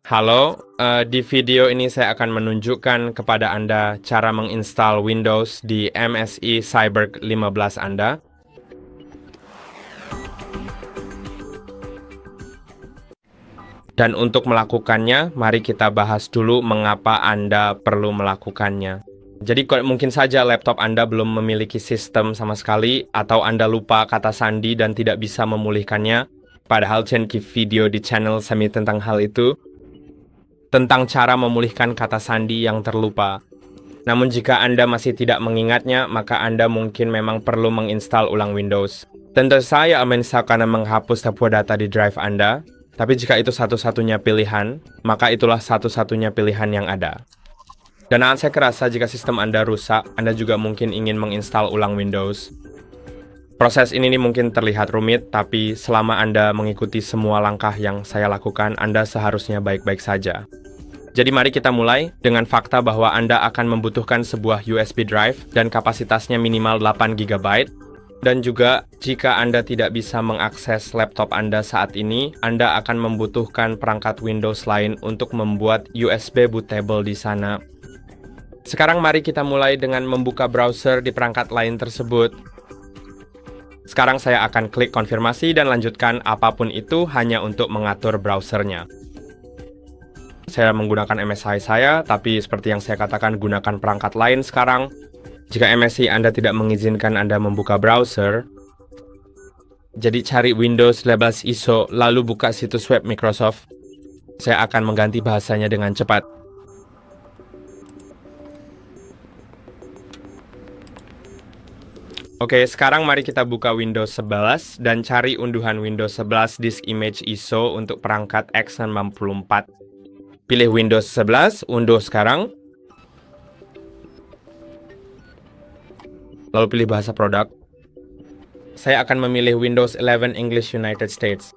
Halo, di video ini saya akan menunjukkan kepada Anda cara menginstal Windows di MSI Cyberg 15 Anda. Dan untuk melakukannya, mari kita bahas dulu mengapa Anda perlu melakukannya. Jadi mungkin saja laptop Anda belum memiliki sistem sama sekali, atau Anda lupa kata sandi dan tidak bisa memulihkannya. Padahal channel video di channel Semi tentang hal itu, tentang cara memulihkan kata sandi yang terlupa. Namun jika Anda masih tidak mengingatnya, maka Anda mungkin memang perlu menginstal ulang Windows. Tentu saya menginstalkan dan menghapus sebuah data di drive Anda, tapi jika itu satu-satunya pilihan, maka itulah satu-satunya pilihan yang ada. Dan saya kerasa jika sistem Anda rusak, Anda juga mungkin ingin menginstal ulang Windows. Proses ini mungkin terlihat rumit, tapi selama Anda mengikuti semua langkah yang saya lakukan, Anda seharusnya baik-baik saja. Jadi mari kita mulai dengan fakta bahwa Anda akan membutuhkan sebuah USB drive dan kapasitasnya minimal 8 GB. Dan juga jika Anda tidak bisa mengakses laptop Anda saat ini, Anda akan membutuhkan perangkat Windows lain untuk membuat USB bootable di sana. Sekarang mari kita mulai dengan membuka browser di perangkat lain tersebut. Sekarang saya akan klik konfirmasi dan lanjutkan apapun itu hanya untuk mengatur browsernya. Saya menggunakan MSI saya, tapi seperti yang saya katakan, gunakan perangkat lain sekarang. Jika MSI Anda tidak mengizinkan Anda membuka browser, jadi cari Windows 11 ISO, lalu buka situs web Microsoft. Saya akan mengganti bahasanya dengan cepat. Oke, sekarang mari kita buka Windows 11 dan cari unduhan Windows 11 Disk Image ISO untuk perangkat x64. Pilih Windows 11, unduh sekarang. Lalu pilih bahasa produk. Saya akan memilih Windows 11 English United States.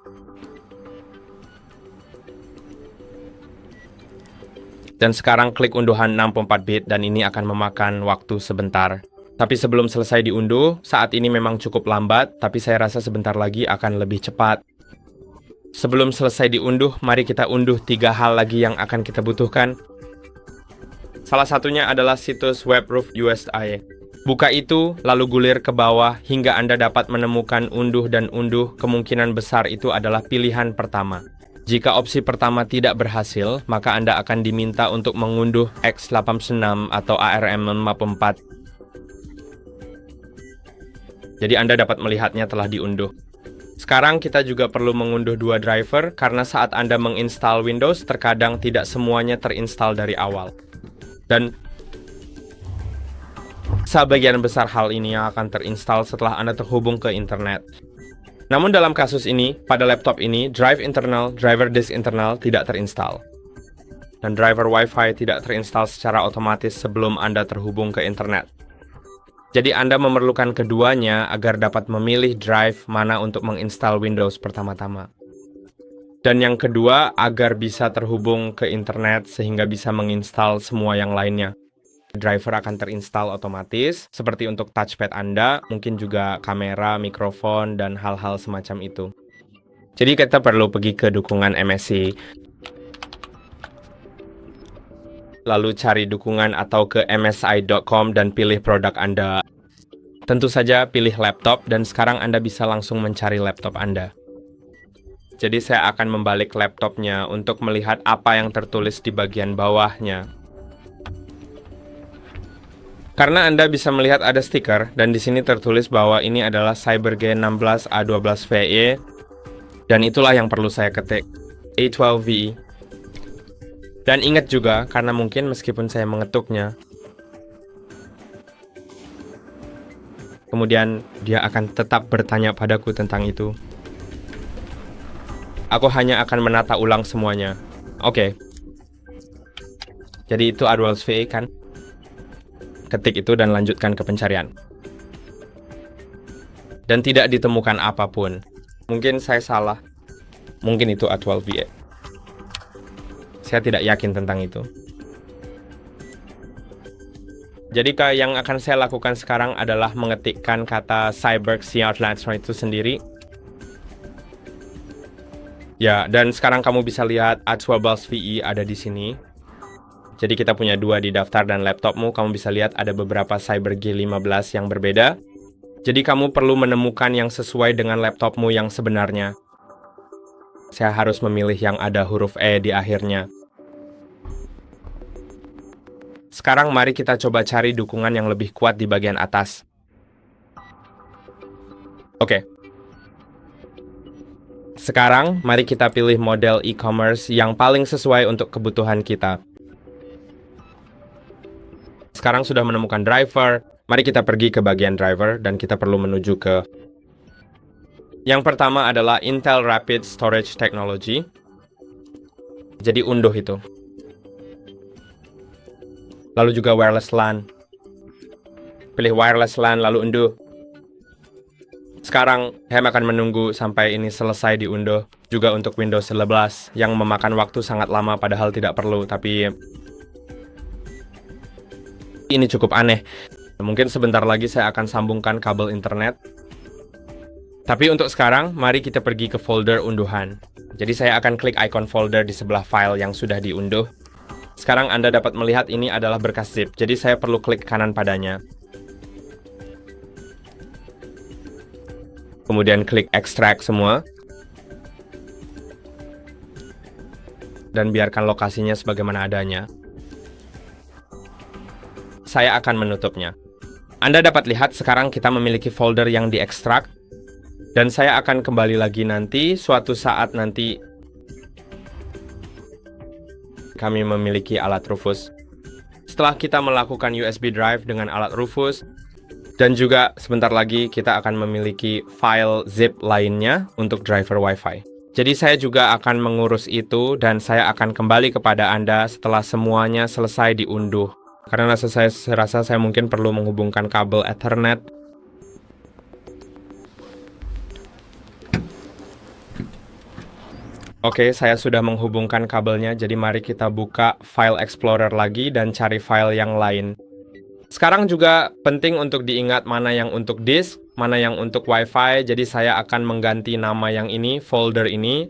Dan sekarang klik unduhan 64-bit dan ini akan memakan waktu sebentar. Tapi sebelum selesai diunduh, saat ini memang cukup lambat, tapi saya rasa sebentar lagi akan lebih cepat. Sebelum selesai diunduh, mari kita unduh 3 hal lagi yang akan kita butuhkan. Salah satunya adalah situs web Roof USA. Buka itu, lalu gulir ke bawah hingga Anda dapat menemukan unduh dan unduh. Kemungkinan besar itu adalah pilihan pertama. Jika opsi pertama tidak berhasil, maka Anda akan diminta untuk mengunduh x86 atau ARM54. Jadi Anda dapat melihatnya telah diunduh. Sekarang kita juga perlu mengunduh 2 driver, karena saat Anda menginstal Windows, terkadang tidak semuanya terinstall dari awal. Dan sebagian besar hal ini yang akan terinstall setelah Anda terhubung ke internet. Namun dalam kasus ini, pada laptop ini, drive internal, driver disk internal tidak terinstall. Dan driver Wi-Fi tidak terinstall secara otomatis sebelum Anda terhubung ke internet. Jadi Anda memerlukan keduanya agar dapat memilih drive mana untuk menginstal Windows pertama-tama. Dan yang kedua, agar bisa terhubung ke internet sehingga bisa menginstal semua yang lainnya. Driver akan terinstall otomatis, seperti untuk touchpad Anda, mungkin juga kamera, mikrofon, dan hal-hal semacam itu. Jadi kita perlu pergi ke dukungan MSI. Lalu cari dukungan atau ke msi.com dan pilih produk Anda. Tentu saja pilih laptop dan sekarang Anda bisa langsung mencari laptop Anda. Jadi saya akan membalik laptopnya untuk melihat apa yang tertulis di bagian bawahnya. Karena Anda bisa melihat ada stiker dan di sini tertulis bahwa ini adalah Cyberg 16 A12VE dan itulah yang perlu saya ketik, A12VE. Dan ingat juga, karena mungkin meskipun saya mengetuknya, kemudian dia akan tetap bertanya padaku tentang itu. Aku hanya akan menata ulang semuanya. Oke. Jadi itu A12VE kan? Ketik itu dan lanjutkan ke pencarian. Dan tidak ditemukan apapun. Mungkin saya salah. Mungkin itu A12VE. Saya tidak yakin tentang itu. Jadi yang akan saya lakukan sekarang adalah mengetikkan kata Cyberg Outlander itu sendiri. Ya, dan sekarang kamu bisa lihat Actuables VE ada di sini. Jadi kita punya 2 di daftar dan laptopmu. Kamu bisa lihat ada beberapa CyberG15 yang berbeda. Jadi kamu perlu menemukan yang sesuai dengan laptopmu yang sebenarnya. Saya harus memilih yang ada huruf E di akhirnya. Sekarang mari kita coba cari dukungan yang lebih kuat di bagian atas. Oke. Sekarang mari kita pilih model e-commerce yang paling sesuai untuk kebutuhan kita. Sekarang sudah menemukan driver. Mari kita pergi ke bagian driver dan kita perlu menuju ke... Yang pertama adalah Intel Rapid Storage Technology. Jadi unduh itu. Lalu juga wireless LAN. Pilih wireless LAN lalu unduh. Sekarang Hem akan menunggu sampai ini selesai diunduh. Juga untuk Windows 11 yang memakan waktu sangat lama padahal tidak perlu. Tapi ini cukup aneh. Mungkin sebentar lagi saya akan sambungkan kabel internet. Tapi untuk sekarang mari kita pergi ke folder unduhan. Jadi saya akan klik icon folder di sebelah file yang sudah diunduh. Sekarang Anda dapat melihat ini adalah berkas zip. Jadi saya perlu klik kanan padanya. Kemudian klik extract semua. Dan biarkan lokasinya sebagaimana adanya. Saya akan menutupnya. Anda dapat lihat sekarang kita memiliki folder yang diekstrak. Dan saya akan kembali lagi nanti, suatu saat nanti kami memiliki alat Rufus. Setelah kita melakukan USB drive dengan alat Rufus, dan juga sebentar lagi kita akan memiliki file zip lainnya untuk driver Wi-Fi. Jadi saya juga akan mengurus itu dan saya akan kembali kepada Anda setelah semuanya selesai diunduh. Karena saya rasa saya mungkin perlu menghubungkan kabel Ethernet. Oke, saya sudah menghubungkan kabelnya, jadi mari kita buka File Explorer lagi dan cari file yang lain. Sekarang juga penting untuk diingat mana yang untuk disk, mana yang untuk Wi-Fi, jadi saya akan mengganti nama yang ini, folder ini.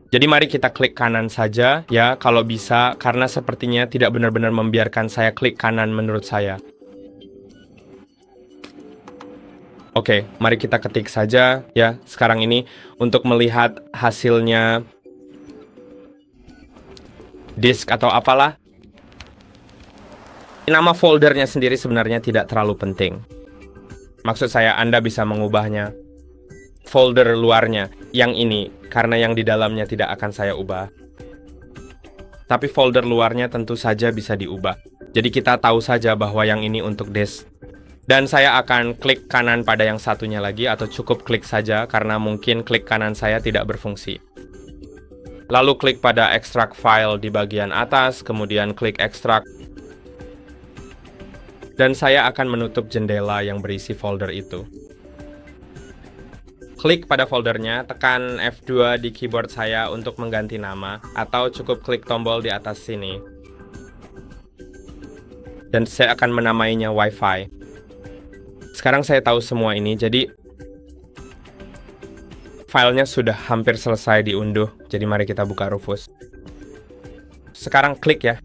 Jadi mari kita klik kanan saja, ya, kalau bisa, karena sepertinya tidak benar-benar membiarkan saya klik kanan menurut saya. Oke, mari kita ketik saja, ya, sekarang ini, untuk melihat hasilnya disk atau apalah. Nama foldernya sendiri sebenarnya tidak terlalu penting. Maksud saya Anda bisa mengubahnya. Folder luarnya, yang ini, karena yang di dalamnya tidak akan saya ubah. Tapi folder luarnya tentu saja bisa diubah. Jadi kita tahu saja bahwa yang ini untuk disk. Dan saya akan klik kanan pada yang satunya lagi, atau cukup klik saja, karena mungkin klik kanan saya tidak berfungsi. Lalu klik pada extract file di bagian atas, kemudian klik extract. Dan saya akan menutup jendela yang berisi folder itu. Klik pada foldernya, tekan F2 di keyboard saya untuk mengganti nama, atau cukup klik tombol di atas sini. Dan saya akan menamainya Wi-Fi. Sekarang saya tahu semua ini, jadi filenya sudah hampir selesai diunduh. Jadi mari kita buka Rufus. Sekarang klik ya.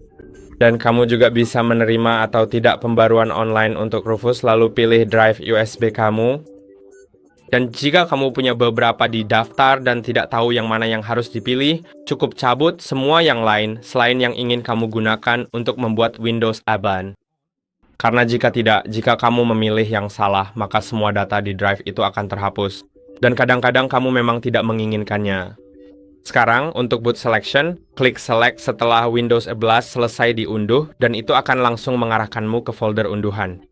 Dan kamu juga bisa menerima atau tidak pembaruan online untuk Rufus, lalu pilih drive USB kamu. Dan jika kamu punya beberapa di daftar dan tidak tahu yang mana yang harus dipilih, cukup cabut semua yang lain selain yang ingin kamu gunakan untuk membuat Windows Aban. Karena jika tidak, jika kamu memilih yang salah, maka semua data di drive itu akan terhapus. Dan kadang-kadang kamu memang tidak menginginkannya. Sekarang, untuk boot selection, klik select setelah Windows 11 selesai diunduh, dan itu akan langsung mengarahkanmu ke folder unduhan.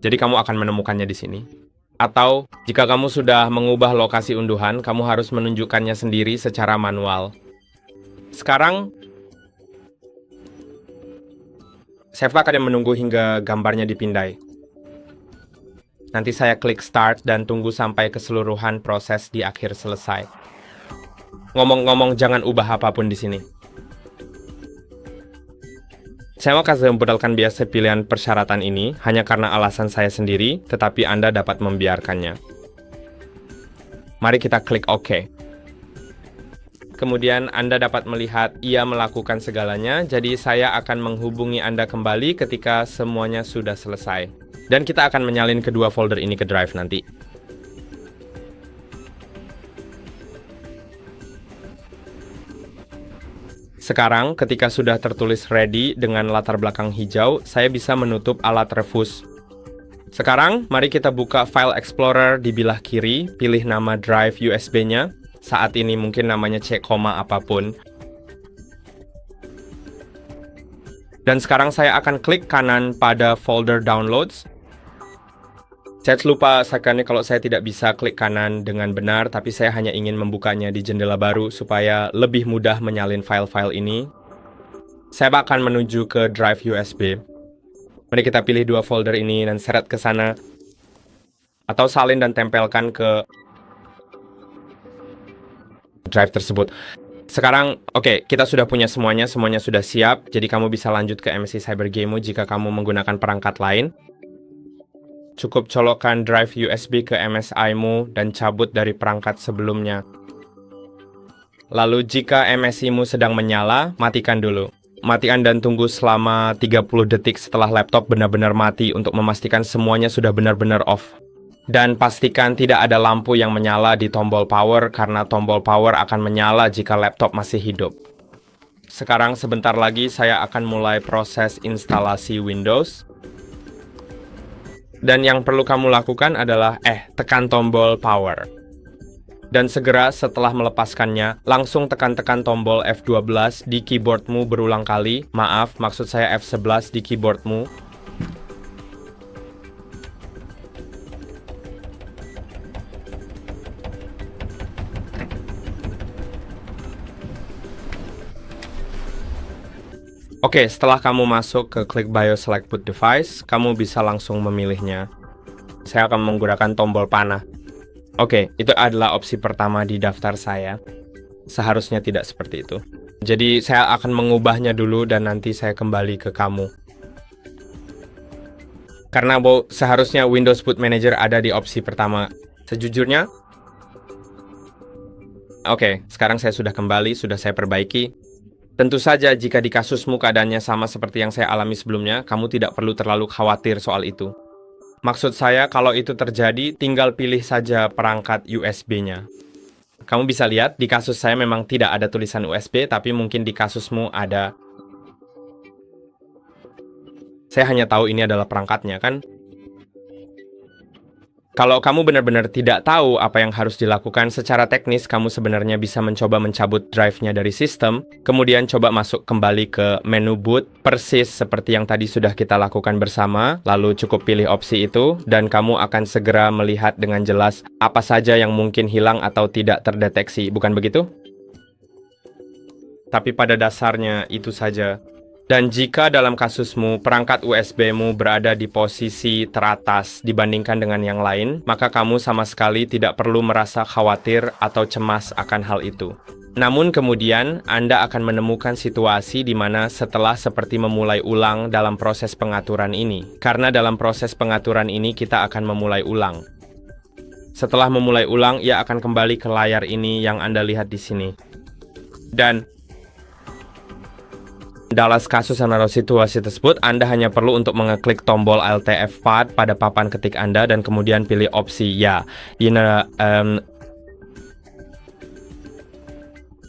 Jadi kamu akan menemukannya di sini. Atau, jika kamu sudah mengubah lokasi unduhan, kamu harus menunjukkannya sendiri secara manual. Sekarang, saya akan menunggu hingga gambarnya dipindai. Nanti saya klik start dan tunggu sampai keseluruhan proses di akhir selesai. Ngomong-ngomong, jangan ubah apapun di sini. Saya mau kasih memperkenalkan biasa pilihan persyaratan ini hanya karena alasan saya sendiri, tetapi Anda dapat membiarkannya. Mari kita klik OK. kemudian Anda dapat melihat ia melakukan segalanya. Jadi saya akan menghubungi Anda kembali ketika semuanya sudah selesai. Dan kita akan menyalin kedua folder ini ke drive nanti. Sekarang, ketika sudah tertulis ready dengan latar belakang hijau, saya bisa menutup alat Rufus. Sekarang, mari kita buka File Explorer di bilah kiri, pilih nama drive USB-nya. Saat ini mungkin namanya C, apapun. Dan sekarang saya akan klik kanan pada folder Downloads. Saya lupa sekarang kalau saya tidak bisa klik kanan dengan benar, tapi saya hanya ingin membukanya di jendela baru supaya lebih mudah menyalin file-file ini. Saya akan menuju ke drive USB. Mari kita pilih dua folder ini dan seret ke sana. Atau salin dan tempelkan ke drive tersebut. Sekarang, oke, kita sudah punya semuanya sudah siap. Jadi kamu bisa lanjut ke MSI CyberGameMu jika kamu menggunakan perangkat lain. Cukup colokkan drive USB ke MSI-mu dan cabut dari perangkat sebelumnya. Lalu jika MSI-mu sedang menyala, matikan dulu. Matikan dan tunggu selama 30 detik setelah laptop benar-benar mati untuk memastikan semuanya sudah benar-benar off. Dan pastikan tidak ada lampu yang menyala di tombol power karena tombol power akan menyala jika laptop masih hidup. Sekarang sebentar lagi saya akan mulai proses instalasi Windows. Dan yang perlu kamu lakukan adalah tekan tombol power. Dan segera setelah melepaskannya, langsung tekan-tekan tombol F12 di keyboardmu berulang kali. Maaf, maksud saya F11 di keyboardmu. Oke, setelah kamu masuk ke klik BIOS Select Boot Device, kamu bisa langsung memilihnya. Saya akan menggunakan tombol panah. Oke, itu adalah opsi pertama di daftar saya. Seharusnya tidak seperti itu. Jadi, saya akan mengubahnya dulu dan nanti saya kembali ke kamu. Karena seharusnya Windows Boot Manager ada di opsi pertama. Sejujurnya, oke, sekarang saya sudah kembali, sudah saya perbaiki. Tentu saja jika di kasusmu keadaannya sama seperti yang saya alami sebelumnya, kamu tidak perlu terlalu khawatir soal itu. Maksud saya, kalau itu terjadi, tinggal pilih saja perangkat USB-nya. Kamu bisa lihat, di kasus saya memang tidak ada tulisan USB, tapi mungkin di kasusmu ada. Saya hanya tahu ini adalah perangkatnya, kan? Kalau kamu benar-benar tidak tahu apa yang harus dilakukan secara teknis, kamu sebenarnya bisa mencoba mencabut drive-nya dari sistem, kemudian coba masuk kembali ke menu boot, persis seperti yang tadi sudah kita lakukan bersama, lalu cukup pilih opsi itu, dan kamu akan segera melihat dengan jelas apa saja yang mungkin hilang atau tidak terdeteksi, bukan begitu? Tapi pada dasarnya itu saja. Dan jika dalam kasusmu, perangkat USB-mu berada di posisi teratas dibandingkan dengan yang lain, maka kamu sama sekali tidak perlu merasa khawatir atau cemas akan hal itu. Namun kemudian, Anda akan menemukan situasi di mana setelah seperti memulai ulang dalam proses pengaturan ini. Karena dalam proses pengaturan ini kita akan memulai ulang. Setelah memulai ulang, ia akan kembali ke layar ini yang Anda lihat di sini. Dan dalam kasus atau situasi tersebut, Anda hanya perlu untuk mengeklik tombol Alt F4 pada papan ketik Anda dan kemudian pilih opsi ya.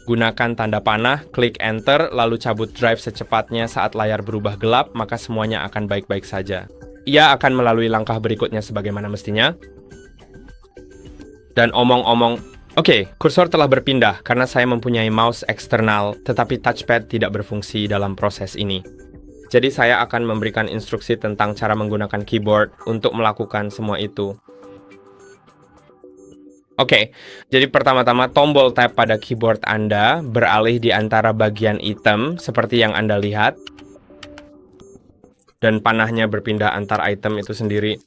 Gunakan tanda panah, klik Enter, lalu cabut drive secepatnya saat layar berubah gelap, maka semuanya akan baik-baik saja. Ia akan melalui langkah berikutnya sebagaimana mestinya. Dan Oke, kursor telah berpindah karena saya mempunyai mouse eksternal, tetapi touchpad tidak berfungsi dalam proses ini. Jadi saya akan memberikan instruksi tentang cara menggunakan keyboard untuk melakukan semua itu. Oke, jadi pertama-tama tombol tab pada keyboard Anda beralih di antara bagian item seperti yang Anda lihat. Dan panahnya berpindah antar item itu sendiri.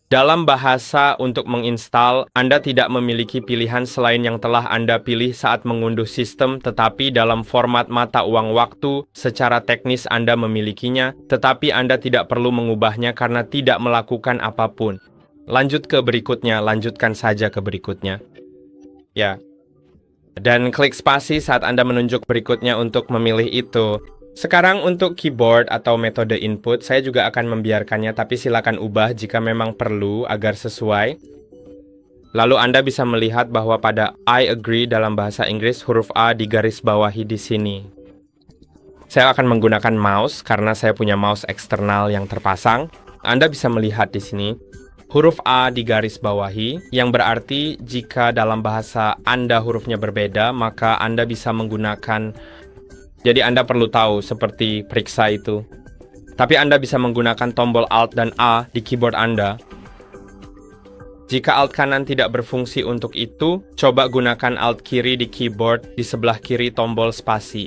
Dalam bahasa untuk menginstal, Anda tidak memiliki pilihan selain yang telah Anda pilih saat mengunduh sistem, tetapi dalam format mata uang waktu, secara teknis Anda memilikinya, tetapi Anda tidak perlu mengubahnya karena tidak melakukan apapun. Lanjut ke berikutnya, lanjutkan saja ke berikutnya. Ya. Dan klik spasi saat Anda menunjuk berikutnya untuk memilih itu. Sekarang untuk keyboard atau metode input, saya juga akan membiarkannya, tapi silakan ubah jika memang perlu agar sesuai. Lalu Anda bisa melihat bahwa pada I agree dalam bahasa Inggris, huruf A digaris bawahi di sini. Saya akan menggunakan mouse karena saya punya mouse eksternal yang terpasang. Anda bisa melihat di sini huruf A digaris bawahi, yang berarti jika dalam bahasa Anda hurufnya berbeda, maka Anda bisa menggunakan, jadi Anda perlu tahu seperti periksa itu. Tapi Anda bisa menggunakan tombol Alt dan A di keyboard Anda. Jika Alt kanan tidak berfungsi untuk itu, coba gunakan Alt kiri di keyboard di sebelah kiri tombol spasi.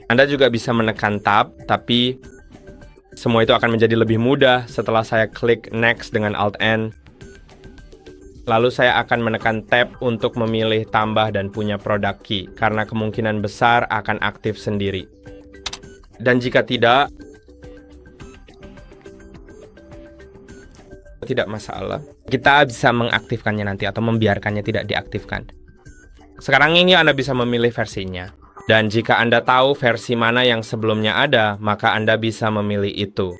Anda juga bisa menekan Tab, tapi semua itu akan menjadi lebih mudah setelah saya klik Next dengan Alt-N. Lalu saya akan menekan Tab untuk memilih tambah dan punya product key, karena kemungkinan besar akan aktif sendiri. Dan jika tidak masalah, kita bisa mengaktifkannya nanti atau membiarkannya tidak diaktifkan. Sekarang ini Anda bisa memilih versinya. Dan jika Anda tahu versi mana yang sebelumnya ada, maka Anda bisa memilih itu.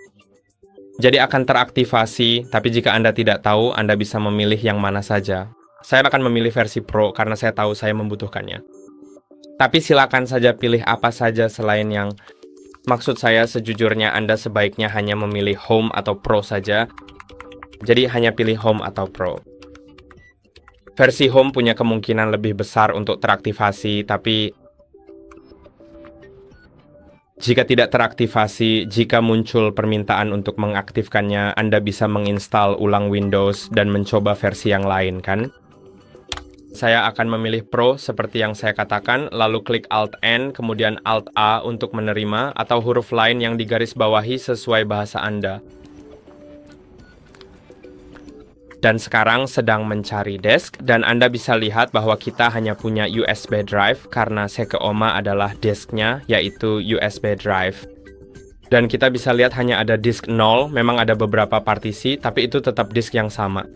Jadi akan teraktivasi, tapi jika Anda tidak tahu, Anda bisa memilih yang mana saja. Saya akan memilih versi Pro karena saya tahu saya membutuhkannya. Tapi silakan saja pilih apa saja selain yang... Maksud saya sejujurnya Anda sebaiknya hanya memilih Home atau Pro saja. Jadi hanya pilih Home atau Pro. Versi Home punya kemungkinan lebih besar untuk teraktivasi, tapi jika tidak teraktivasi, jika muncul permintaan untuk mengaktifkannya, Anda bisa menginstal ulang Windows dan mencoba versi yang lain, kan? Saya akan memilih Pro seperti yang saya katakan, lalu klik Alt-N, kemudian Alt-A untuk menerima, atau huruf lain yang digaris bawahi sesuai bahasa Anda. Dan sekarang sedang mencari disk, dan Anda bisa lihat bahwa kita hanya punya USB drive karena Sekeoma adalah disknya, yaitu USB drive. Dan kita bisa lihat hanya ada disk 0, memang ada beberapa partisi, tapi itu tetap disk yang sama.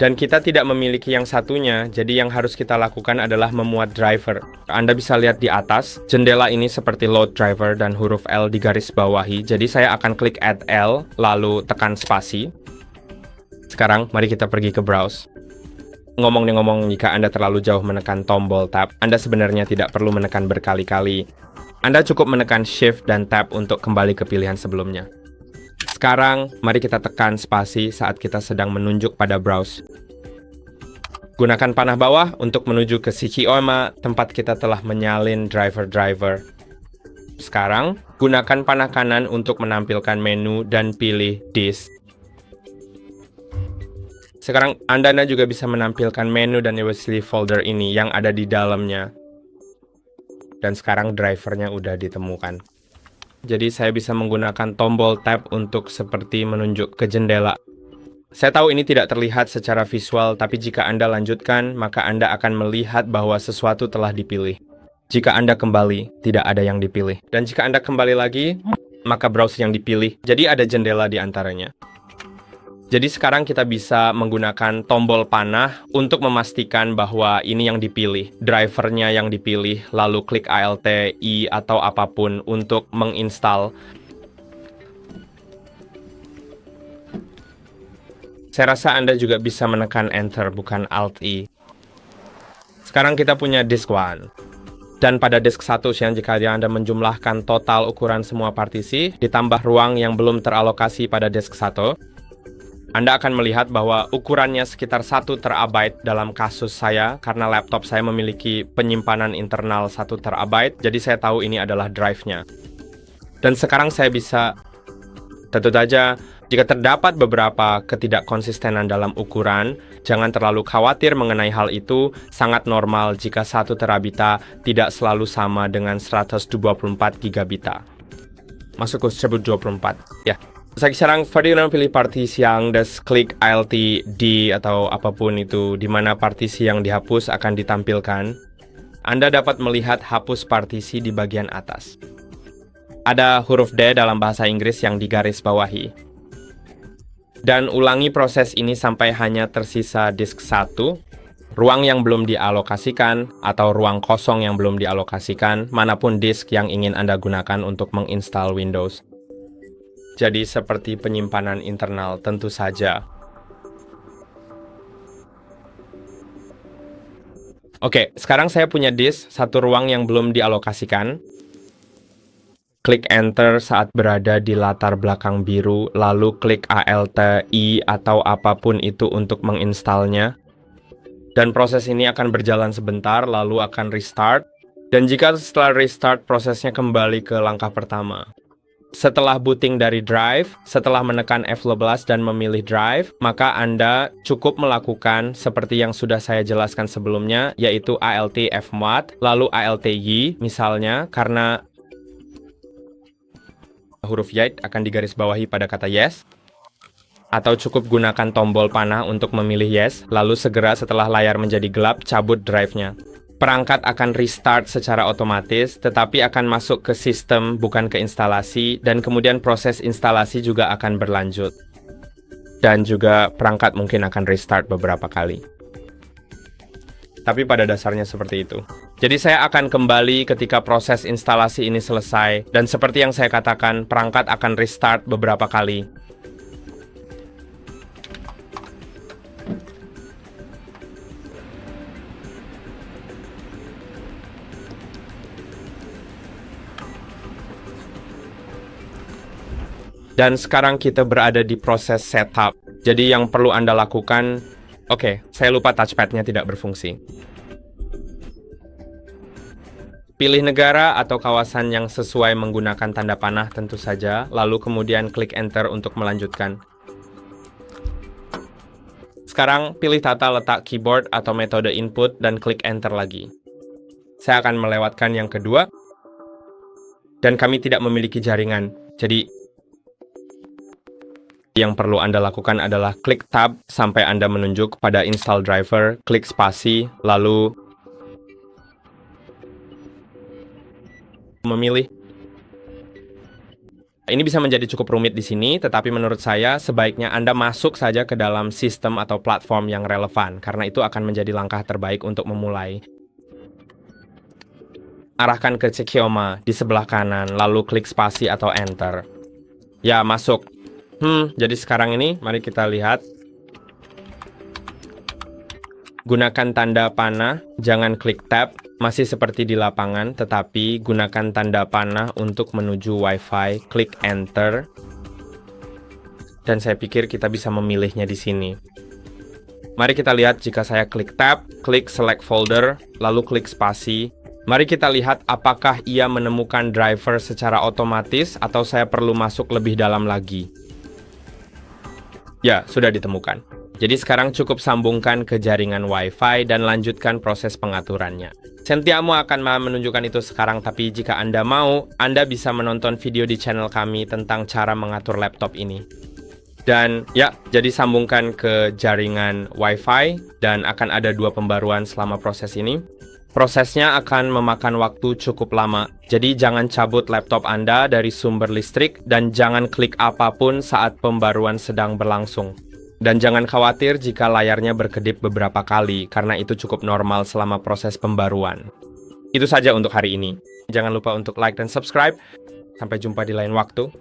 Dan kita tidak memiliki yang satunya, jadi yang harus kita lakukan adalah memuat driver. Anda bisa lihat di atas, jendela ini seperti load driver dan huruf L digaris bawahi, jadi saya akan klik Add L, lalu tekan spasi. Sekarang, mari kita pergi ke Browse. Ngomong-ngomong, jika Anda terlalu jauh menekan tombol Tab, Anda sebenarnya tidak perlu menekan berkali-kali. Anda cukup menekan Shift dan Tab untuk kembali ke pilihan sebelumnya. Sekarang, mari kita tekan spasi saat kita sedang menunjuk pada Browse. Gunakan panah bawah untuk menuju ke Sekeoma, tempat kita telah menyalin driver-driver. Sekarang, gunakan panah kanan untuk menampilkan menu dan pilih Disk. Sekarang Anda juga bisa menampilkan menu dan USB folder ini yang ada di dalamnya. Dan sekarang drivernya udah ditemukan. Jadi saya bisa menggunakan tombol Tab untuk seperti menunjuk ke jendela. Saya tahu ini tidak terlihat secara visual, tapi jika Anda lanjutkan, maka Anda akan melihat bahwa sesuatu telah dipilih. Jika Anda kembali, tidak ada yang dipilih. Dan jika Anda kembali lagi, maka browser yang dipilih. Jadi ada jendela di antaranya. Jadi sekarang kita bisa menggunakan tombol panah untuk memastikan bahwa ini yang dipilih, drivernya yang dipilih, lalu klik Alt, I, atau apapun untuk menginstal. Saya rasa Anda juga bisa menekan Enter, bukan Alt, I. Sekarang kita punya disk 1. Dan pada disk 1, jika Anda menjumlahkan total ukuran semua partisi, ditambah ruang yang belum teralokasi pada disk 1, Anda akan melihat bahwa ukurannya sekitar 1 terabyte dalam kasus saya, karena laptop saya memiliki penyimpanan internal 1 terabyte, jadi saya tahu ini adalah drive-nya. Dan sekarang saya bisa, tentu saja, jika terdapat beberapa ketidakkonsistenan dalam ukuran, jangan terlalu khawatir mengenai hal itu, sangat normal jika 1 terabita tidak selalu sama dengan 124 gigabita. Masuk ke 124, ya. Sekarang Ferdinand pilih partisi yang klik Alt D atau apapun itu, di mana partisi yang dihapus akan ditampilkan. Anda dapat melihat hapus partisi di bagian atas. Ada huruf D dalam bahasa Inggris yang digaris bawahi. Dan ulangi proses ini sampai hanya tersisa disk 1. ruang yang belum dialokasikan, atau ruang kosong yang belum dialokasikan, manapun disk yang ingin Anda gunakan untuk menginstal Windows. Jadi seperti penyimpanan internal tentu saja. Oke, sekarang saya punya disk, satu ruang yang belum dialokasikan. Klik Enter saat berada di latar belakang biru, lalu klik Alt I atau apapun itu untuk menginstalnya. Dan proses ini akan berjalan sebentar, lalu akan restart. Dan jika setelah restart, prosesnya kembali ke langkah pertama. Setelah booting dari drive, setelah menekan F12 dan memilih drive, maka Anda cukup melakukan seperti yang sudah saya jelaskan sebelumnya, yaitu Alt Fmod, lalu Alt Y, misalnya, karena huruf Y akan digarisbawahi pada kata yes. Atau cukup gunakan tombol panah untuk memilih yes, lalu segera setelah layar menjadi gelap, cabut drive-nya. Perangkat akan restart secara otomatis, tetapi akan masuk ke sistem, bukan ke instalasi, dan kemudian proses instalasi juga akan berlanjut. Dan juga perangkat mungkin akan restart beberapa kali. Tapi pada dasarnya seperti itu. Jadi saya akan kembali ketika proses instalasi ini selesai, dan seperti yang saya katakan, perangkat akan restart beberapa kali. Dan sekarang kita berada di proses setup. Jadi yang perlu Anda lakukan, oke, saya lupa touchpad-nya tidak berfungsi. Pilih negara atau kawasan yang sesuai menggunakan tanda panah tentu saja, lalu kemudian klik Enter untuk melanjutkan. Sekarang pilih tata letak keyboard atau metode input dan klik Enter lagi. Saya akan melewatkan yang kedua. Dan kami tidak memiliki jaringan, jadi yang perlu Anda lakukan adalah klik Tab sampai Anda menunjuk pada install driver, klik spasi, lalu memilih. Ini bisa menjadi cukup rumit di sini, tetapi menurut saya sebaiknya Anda masuk saja ke dalam sistem atau platform yang relevan, karena itu akan menjadi langkah terbaik untuk memulai. Arahkan ke Cekioma di sebelah kanan, lalu klik spasi atau Enter. Ya, masuk. Jadi sekarang ini, mari kita lihat. Gunakan tanda panah, jangan klik tab, masih seperti di lapangan, tetapi gunakan tanda panah untuk menuju Wi-Fi, klik Enter. Dan saya pikir kita bisa memilihnya di sini. Mari kita lihat jika saya klik tab, klik Select Folder, lalu klik spasi. Mari kita lihat apakah ia menemukan driver secara otomatis atau saya perlu masuk lebih dalam lagi. Ya, sudah ditemukan. Jadi sekarang cukup sambungkan ke jaringan Wi-Fi dan lanjutkan proses pengaturannya. Sentiamo akan menunjukkan itu sekarang, tapi jika Anda mau, Anda bisa menonton video di channel kami tentang cara mengatur laptop ini. Dan ya, jadi sambungkan ke jaringan Wi-Fi dan akan ada 2 pembaruan selama proses ini. Prosesnya akan memakan waktu cukup lama, jadi jangan cabut laptop Anda dari sumber listrik dan jangan klik apapun saat pembaruan sedang berlangsung. Dan jangan khawatir jika layarnya berkedip beberapa kali, karena itu cukup normal selama proses pembaruan. Itu saja untuk hari ini. Jangan lupa untuk like dan subscribe. Sampai jumpa di lain waktu.